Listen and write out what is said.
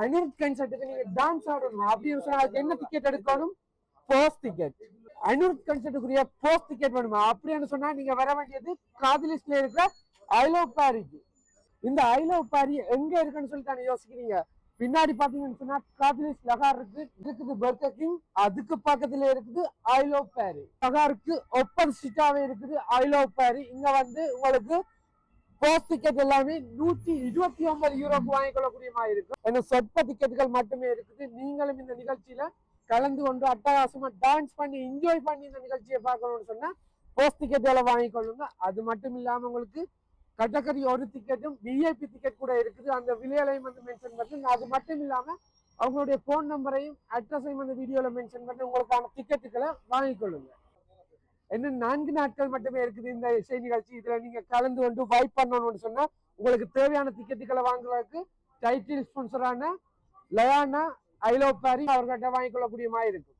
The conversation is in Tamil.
அனிருத் கன்சர்ட்டுக்கு நீங்க டான்ஸ் ஆடணும் அப்படின்னு சொன்னா அதுக்கு என்ன டிக்கெட் எடுக்கணும்? Post ticket. அனிருத் கன்சர்ட்டுக்குரிய போஸ்ட் டிக்கெட் வேணுமா அப்படின்னு சொன்னா நீங்க வர வேண்டியது காதலிஸ்ட்ல இருக்கிற ஐ லவ் பாரிக்கு. இந்த ஐ லவ் பாரி எங்க இருக்குன்னு சொல்லி தானே யோசிக்கிறீங்க. பின்னாடி பாத்தீங்கன்னு சொன்னா காதலிஸ்ட் லகார் இருக்குது பர்கர் கிங், அதுக்கு பக்கத்துல இருக்குது ஐ லவ் பாரி. லகாருக்கு ஆப்போசிட்டாவே இருக்குது ஐ லவ் பாரி. இங்க வந்து உங்களுக்கு போஸ்ட் டிக்கெட் எல்லாமே 129 யூரோக்கு வாங்கிக்கொள்ளக்கூடிய மாதிரி இருக்கும். ஏன்னா சொற்ப டிக்கெட்டுகள் மட்டுமே இருக்குது. நீங்களும் இந்த நிகழ்ச்சியில கலந்து கொண்டு அட்டகாசமா டான்ஸ் பண்ணி என்ஜாய் பண்ணி இந்த நிகழ்ச்சியை பார்க்கணும்னு சொன்னா போஸ்ட் டிக்கெட் எல்லாம் வாங்கிக்கொள்ளுங்க. அது மட்டும் இல்லாம உங்களுக்கு கட்டக்கரி ஒரு டிக்கெட்டும் விஐபி டிக்கெட் கூட இருக்குது. அந்த விலையையும் வந்து மென்ஷன் பண்ணுங்க. அது மட்டும் இல்லாம அவங்களுடைய போன் நம்பரையும் அட்ரஸையும் வந்து வீடியோல மென்ஷன் பண்ணி உங்களுக்கான டிக்கெட்டுகளை வாங்கிக்கொள்ளுங்க. என்ன 4 நாட்கள் மட்டுமே இருக்குது இந்த இசை நிகழ்ச்சி. இதுல நீங்க கலந்து கொண்டு வைப் பண்ணணும்னு சொன்னா உங்களுக்கு தேவையான டிக்கெட்டுகளை வாங்குவதற்கு டைட்டில் ஸ்பான்சரான லயானா ஐ லவ் பாரி அவர்கிட்ட வாங்கிக்கொள்ளக்கூடிய மாதிரி இருக்கும்.